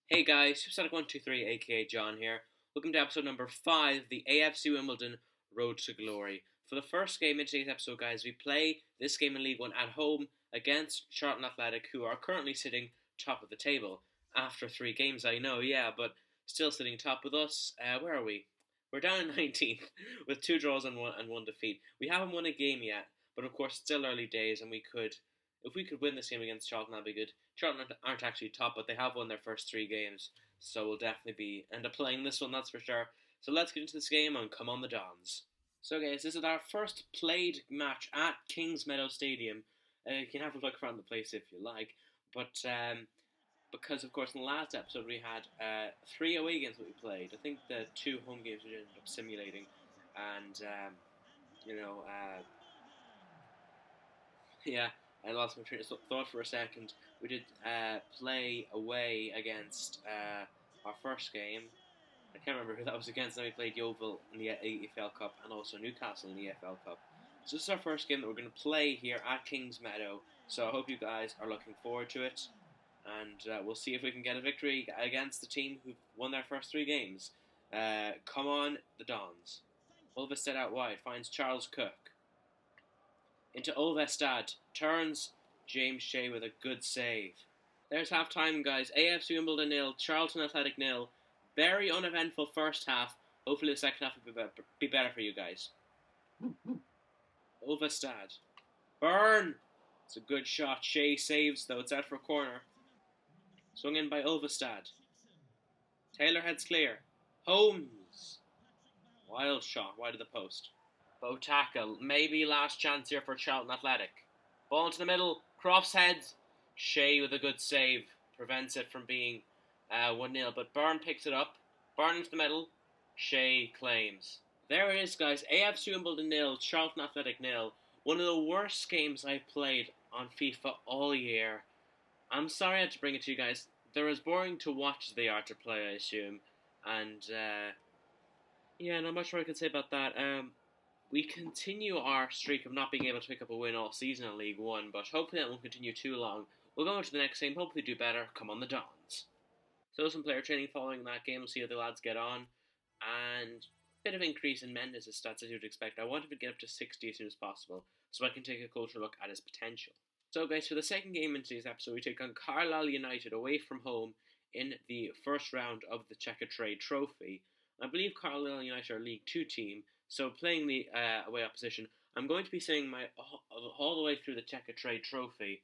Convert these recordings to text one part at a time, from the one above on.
Hey guys, Supersonic123 aka John here. Welcome to episode number 5 of the AFC Wimbledon Road to Glory. For the first game in today's episode, guys, we play this game in League 1 at home against Charlton Athletic, who are currently sitting top of the table. After 3 games, I know, yeah, but still sitting top with us. Where are we? We're down in 19th with 2 draws and one defeat. We haven't won a game yet, but of course, still early days, and if we could win this game against Charlton, that'd be good. Charlton aren't actually top, but they have won their first 3 games, so we'll definitely end up playing this one, that's for sure. So let's get into this game and come on the Dons. So guys, this is our first played match at Kingsmeadow Stadium. You can have a look around the place if you like, but because of course in the last episode we had 3 away games that we played. I think the 2 home games we ended up simulating, and yeah, I lost my train of thought for a second. We did play away against our first game. I can't remember who that was against. Then we played Yeovil in the EFL Cup and also Newcastle in the EFL Cup. So this is our first game that we're going to play here at Kingsmeadow. So I hope you guys are looking forward to it. And we'll see if we can get a victory against the team who've won their first 3 games. Come on, the Dons. Ulvestad out wide, finds Charles Cook. Into Ulvestad, turns James Shea with a good save. There's half time, guys. AFC Wimbledon 0, Charlton Athletic 0. Very uneventful first half. Hopefully the second half will be better for you guys. Ulvestad. Burn! It's a good shot. Shea saves, though. It's out for a corner. Swung in by Ulvestad. Taylor heads clear. Holmes. Wild shot, wide of the post. Bow tackle. Maybe last chance here for Charlton Athletic. Ball into the middle. Crofts heads. Shea with a good save. Prevents it from being 1-0. But Byrne picks it up. Byrne into the middle. Shea claims. There it is, guys. AFC Wimbledon 0. Charlton Athletic 0. One of the worst games I've played on FIFA all year. I'm sorry I had to bring it to you guys. They're as boring to watch as they are to play, I assume. And, yeah, not much more I can say about that. We continue our streak of not being able to pick up a win all season in League 1, but hopefully that won't continue too long. We'll go on to the next game, hopefully do better. Come on the Dons. So some player training following that game. We'll see how the lads get on. And a bit of increase in Mendes' stats as you'd expect. I want him to get up to 60 as soon as possible, so I can take a closer look at his potential. So guys, for the second game in today's episode, we take on Carlisle United away from home in the first round of the Checkatrade Trophy. I believe Carlisle United are a League 2 team, so playing the away opposition, I'm going to be saying my all the way through the Checkatrade Trophy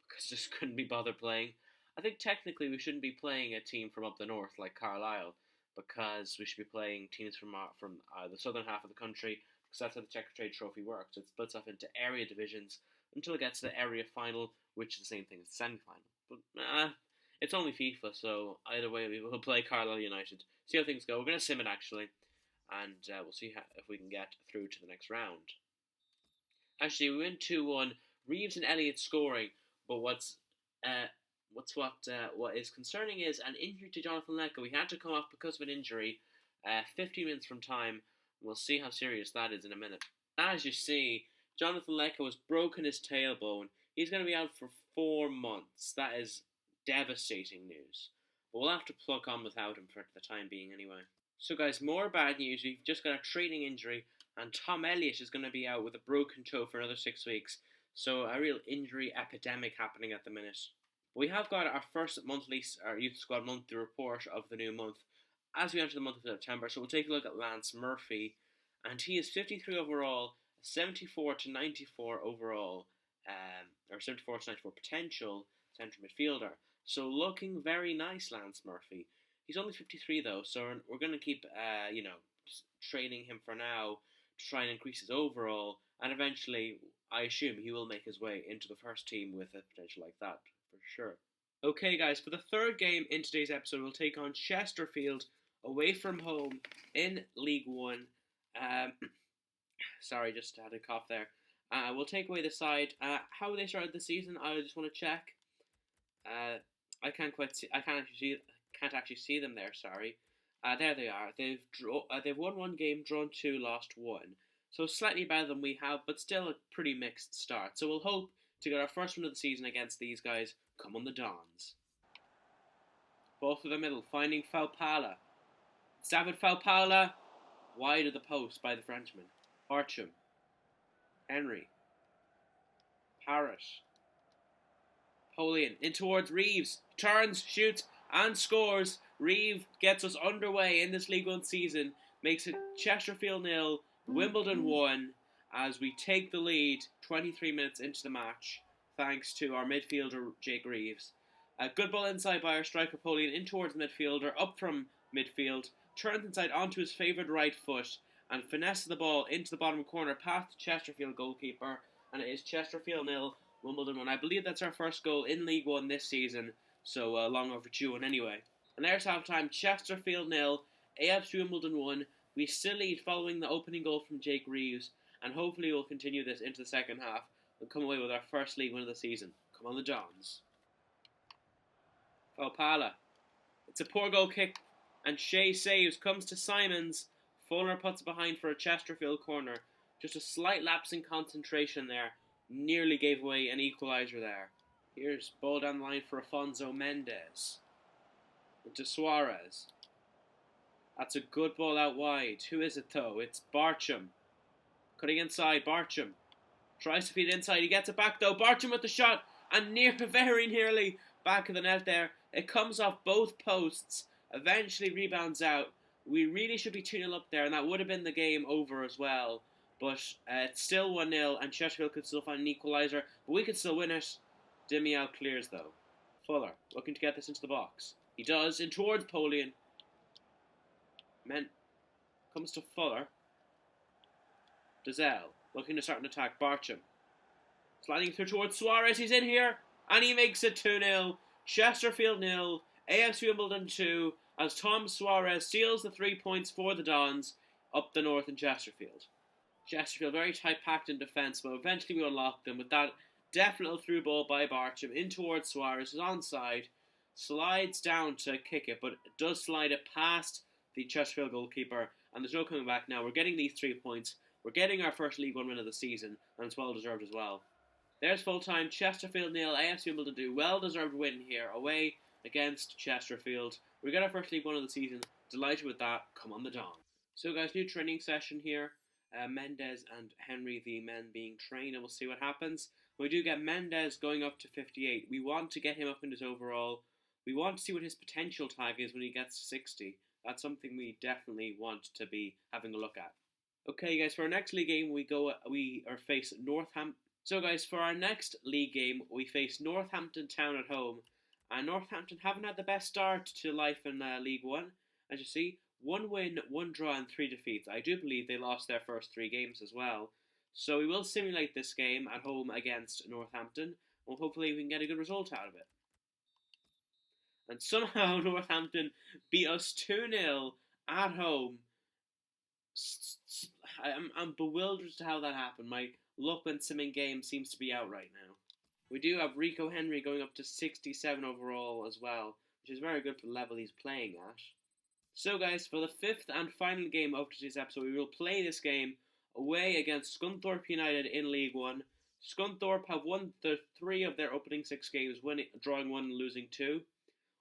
because I just couldn't be bothered playing. I think technically we shouldn't be playing a team from up the north like Carlisle, because we should be playing teams from the southern half of the country, because that's how the Checkatrade Trophy works. It splits off into area divisions until it gets to the area final, which is the same thing as the semi-final. But it's only FIFA, so either way we will play Carlisle United. See how things go. We're going to sim it actually, and we'll see if we can get through to the next round. Actually, we win 2-1. Reeves and Elliott scoring, but what is concerning is an injury to Jonathan Lecco. He had to come off because of an injury, 15 minutes from time. We'll see how serious that is in a minute. As you see, Jonathan Lecco has broken his tailbone. He's going to be out for 4 months. That is devastating news. But we'll have to plug on without him for the time being anyway. So guys, more bad news. We've just got a training injury, and Tom Elliott is going to be out with a broken toe for another 6 weeks. So a real injury epidemic happening at the minute. We have got our first our youth squad monthly report of the new month as we enter the month of September. So we'll take a look at Lance Murphy, and he is 53 overall, 74 to 94 overall, or 74 to 94 potential central midfielder. So looking very nice, Lance Murphy. He's only 53 though, so we're going to keep, training him for now to try and increase his overall, and eventually, I assume he will make his way into the first team with a potential like that, for sure. Okay guys, for the third game in today's episode, we'll take on Chesterfield away from home in League 1. Sorry, just had a cough there. We'll take away the side. How they started the season, I just want to check. I can't actually see them there. Sorry. There they are. They've won 1 game, drawn 2, lost 1. So slightly better than we have, but still a pretty mixed start. So we'll hope to get our first win of the season against these guys. Come on the Dons. Ball through the middle, finding Faupala. David Faupala, wide of the post by the Frenchman. Barcham. Henry. Parrott. Polian in towards Reeves. Turns, shoots, and scores. Reeves gets us underway in this League One season. Makes it Chesterfield 0, Wimbledon 1, as we take the lead 23 minutes into the match, thanks to our midfielder Jake Reeves. A good ball inside by our striker Polian in towards midfielder, up from midfield, turns inside onto his favoured right foot, and finesses the ball into the bottom corner past the Chesterfield goalkeeper, and it is Chesterfield 0, Wimbledon 1. I believe that's our first goal in League One this season, so long overdue one anyway. And there's half time, Chesterfield 0, AFC Wimbledon 1. We still lead following the opening goal from Jake Reeves, and hopefully we'll continue this into the second half and come away with our first League Win of the season. Come on the Dons. Faupala. It's a poor goal kick, and Shea saves, comes to Simons. Fuller puts it behind for a Chesterfield corner. Just a slight lapse in concentration there. Nearly gave away an equaliser there. Here's ball down the line for Afonso Mendes. Into Suarez. That's a good ball out wide. Who is it though? It's Barcham. Cutting inside, Barcham. Tries to feed it inside. He gets it back though. Barcham with the shot. And very nearly back of the net there. It comes off both posts. Eventually rebounds out. We really should be 2-0 up there. And that would have been the game over as well. But it's still 1-0. And Chesterfield could still find an equaliser. But we could still win it. Dimiao clears though. Fuller looking to get this into the box. He does. In towards Polian. Comes to Fuller. Dazelle looking to start an attack. Barcham sliding through towards Suarez. He's in here and he makes it 2-0. Chesterfield 0, AFC Wimbledon 2, as Tom Suarez seals the 3 points for the Dons up the north in Chesterfield. Chesterfield very tight packed in defence, but eventually we unlock them with that deft little through ball by Barcham in towards Suarez, who's onside, slides down to kick it, but it does slide it past the Chesterfield goalkeeper, and there's no coming back now. We're getting these 3 points. We're getting our first League One win of the season, and it's well deserved as well. There's full time. Chesterfield 0, AFC Wimbledon 2. Well deserved win here, away against Chesterfield. We got our first League One of the season. Delighted with that. Come on the Dons. So guys, new training session here. Mendes and Henry, the men being trained, and we'll see what happens. We do get Mendes going up to 58. We want to get him up in his overall. We want to see what his potential tag is when he gets to 60. That's something we definitely want to be having a look at. Okay, guys, for our next league game, we face Northampton. So, guys, for our next league game, we face Northampton Town at home. And Northampton haven't had the best start to life in League One. As you see, 1 win, 1 draw, and 3 defeats. I do believe they lost their first 3 games as well. So we will simulate this game at home against Northampton. And hopefully we can get a good result out of it. And somehow Northampton beat us 2-0 at home. I'm bewildered as to how that happened. My luck when simming game seems to be out right now. We do have Rico Henry going up to 67 overall as well, which is very good for the level he's playing at. So guys, for the 5th and final game of today's episode, we will play this game away against Scunthorpe United in League One. Scunthorpe have won the 3 of their opening 6 games, drawing 1 and losing 2.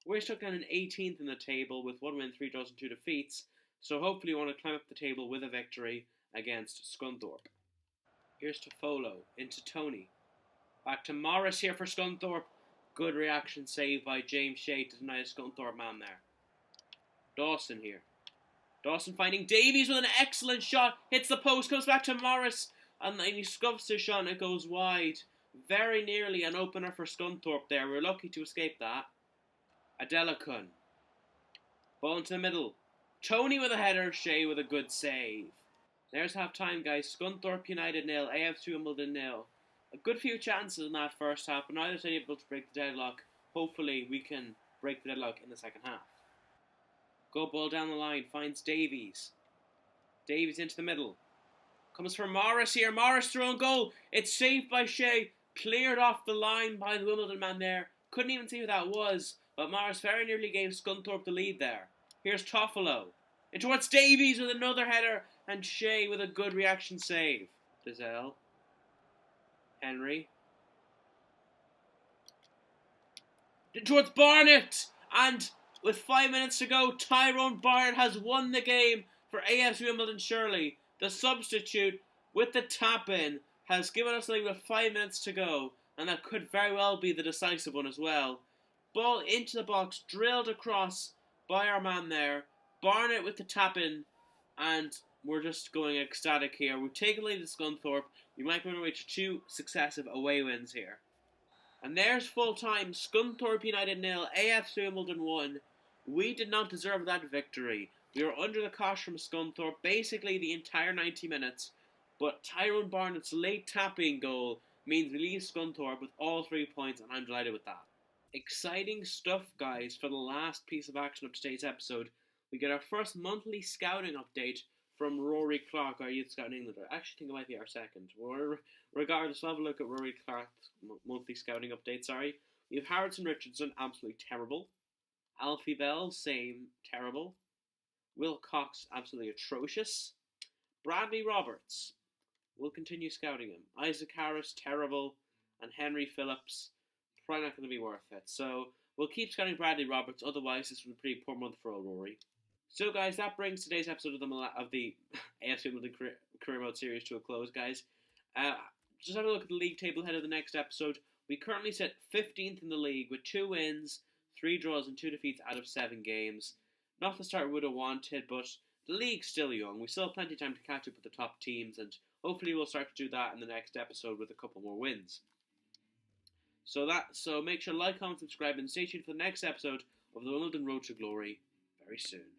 We're stuck down in 18th in the table with 1 win, 3 draws and 2 defeats, so hopefully we want to climb up the table with a victory against Scunthorpe. Here's to Folo, into Tony. Back to Morris here for Scunthorpe. Good reaction save by James Shea to deny a Scunthorpe man there. Dawson here. Dawson finding Davies with an excellent shot. Hits the post, comes back to Morris. And he scuffs his shot and it goes wide. Very nearly an opener for Scunthorpe there. We're lucky to escape that. Adelakun. Ball into the middle. Tony with a header. Shea with a good save. There's half time, guys. Scunthorpe United 0, AFC Wimbledon 0. A good few chances in that first half, but neither side able to break the deadlock. Hopefully we can break the deadlock in the second half. Good ball down the line, finds Davies. Davies into the middle. Comes for Morris here. Morris through and goal. It's saved by Shea. Cleared off the line by the Wimbledon man there. Couldn't even see who that was, but Morris very nearly gave Scunthorpe the lead there. Here's Toffolo. In towards Davies with another header, and Shea with a good reaction save. Dazelle. Henry. In towards Barnett, and with 5 minutes to go, Tyrone Barnett has won the game for AFC Wimbledon Shirley. The substitute with the tap-in has given us the lead with 5 minutes to go, and that could very well be the decisive one as well. Ball into the box, drilled across by our man there. Barnett with the tap-in, and we're just going ecstatic here. We've taken the lead at Scunthorpe. We might be on our way to 2 successive away wins here. And there's full time. Scunthorpe United 0, AFC Wimbledon 1. We did not deserve that victory. We were under the cosh from Scunthorpe basically the entire 90 minutes. But Tyrone Barnett's late tapping goal means we leave Scunthorpe with all 3 points, and I'm delighted with that. Exciting stuff, guys, for the last piece of action of today's episode. We get our first monthly scouting update from Rory Clark, our youth scout in England. I actually think it might be our second. Regardless, we'll have a look at Rory Clark's monthly scouting update, We have Harrison Richardson, absolutely terrible. Alfie Bell, same, terrible. Will Cox, absolutely atrocious. Bradley Roberts, we'll continue scouting him. Isaac Harris, terrible. And Henry Phillips, probably not going to be worth it. So we'll keep scouting Bradley Roberts, otherwise this was a pretty poor month for old Rory. So guys, that brings today's episode of the AFC Wimbledon Career Mode Series to a close, guys. Just have a look at the league table ahead of the next episode. We currently sit 15th in the league with 2 wins, 3 draws and 2 defeats out of 7 games. Not the start we would have wanted, but the league's still young. We still have plenty of time to catch up with the top teams, and hopefully we'll start to do that in the next episode with a couple more wins. So make sure to like, comment, subscribe, and stay tuned for the next episode of the Wimbledon Road to Glory very soon.